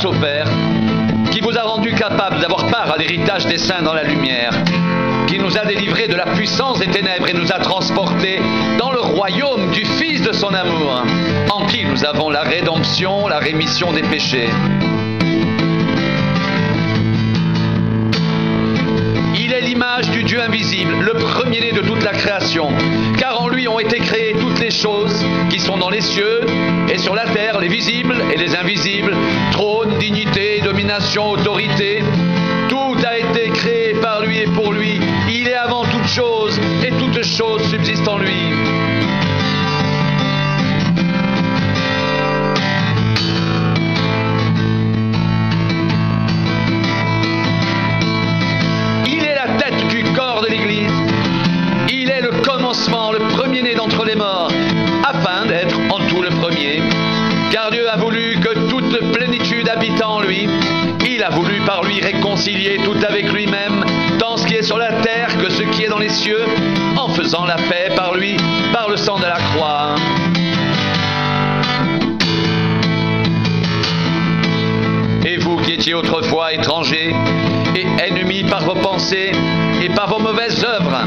grâce au Père, qui vous a rendu capable d'avoir part à l'héritage des saints dans la lumière, qui nous a délivrés de la puissance des ténèbres et nous a transportés dans le royaume du Fils de son amour, en qui nous avons la rédemption, la rémission des péchés. Il est l'image du Dieu invisible, le premier-né de toute la création, car en lui ont été créées toutes les choses qui sont dans les cieux et sur la terre, les visibles et les invisibles, trône, dignité, domination, autorité. Tout a été créé par lui et pour lui. Il est avant toute chose et toute chose subsiste en lui. Il est la tête du corps de l'Église. Il est le commencement, le premier-né d'entre les morts, afin d'être en tout le premier. Car Dieu a voulu que toute plénitude habite en lui. Il a voulu par lui réconcilier tout avec lui-même, tant ce qui est sur la terre que ce qui est dans les cieux, en faisant la paix par lui, par le sang de la croix. Et vous qui étiez autrefois étrangers et ennemis par vos pensées et par vos mauvaises œuvres,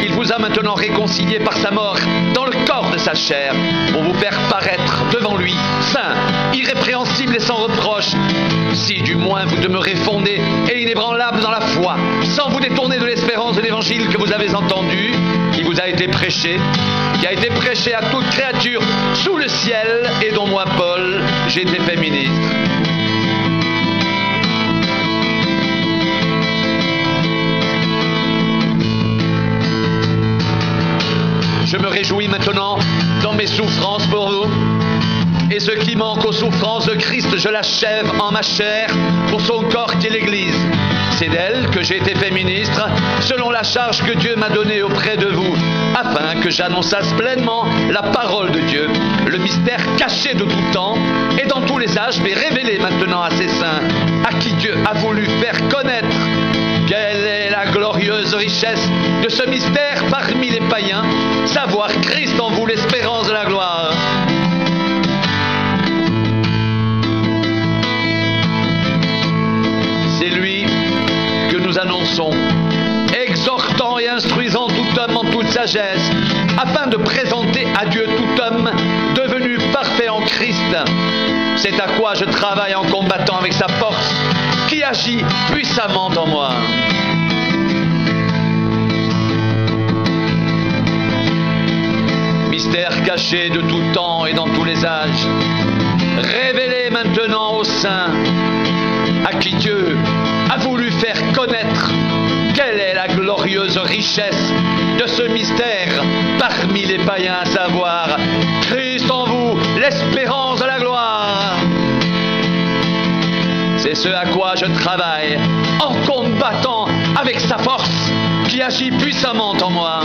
il vous a maintenant réconciliés par sa mort dans le corps de sa chair, pour vous faire paraître devant lui, saint, irrépréhensible et sans reproche, si du moins vous demeurez fondés et inébranlables dans la foi, sans vous détourner de l'espérance de l'évangile que vous avez entendu, qui vous a été prêché, qui a été prêché à toute créature sous le ciel, et dont moi, Paul, j'ai été fait ministre. Je me réjouis maintenant dans mes souffrances pour vous. Et ce qui manque aux souffrances de Christ, je l'achève en ma chair pour son corps qui est l'Église. C'est d'elle que j'ai été fait ministre, selon la charge que Dieu m'a donnée auprès de vous, afin que j'annonçasse pleinement la parole de Dieu, le mystère caché de tout temps et dans tous les âges, mais révélé maintenant à ses saints, à qui Dieu a voulu faire connaître quelle est la glorieuse richesse de ce mystère parmi les païens, savoir Christ en vous, l'espérance de la gloire. C'est lui que nous annonçons, exhortant et instruisant tout homme en toute sagesse, afin de présenter à Dieu tout homme devenu parfait en Christ. C'est à quoi je travaille en combattant avec sa force, qui agit puissamment en moi. Mystère caché de tout temps et dans tous les âges, révélé maintenant aux saints, à qui Dieu a voulu faire connaître quelle est la glorieuse richesse de ce mystère parmi les païens, à savoir Christ en vous, l'espérance de la gloire. C'est ce à quoi je travaille en combattant avec sa force qui agit puissamment en moi.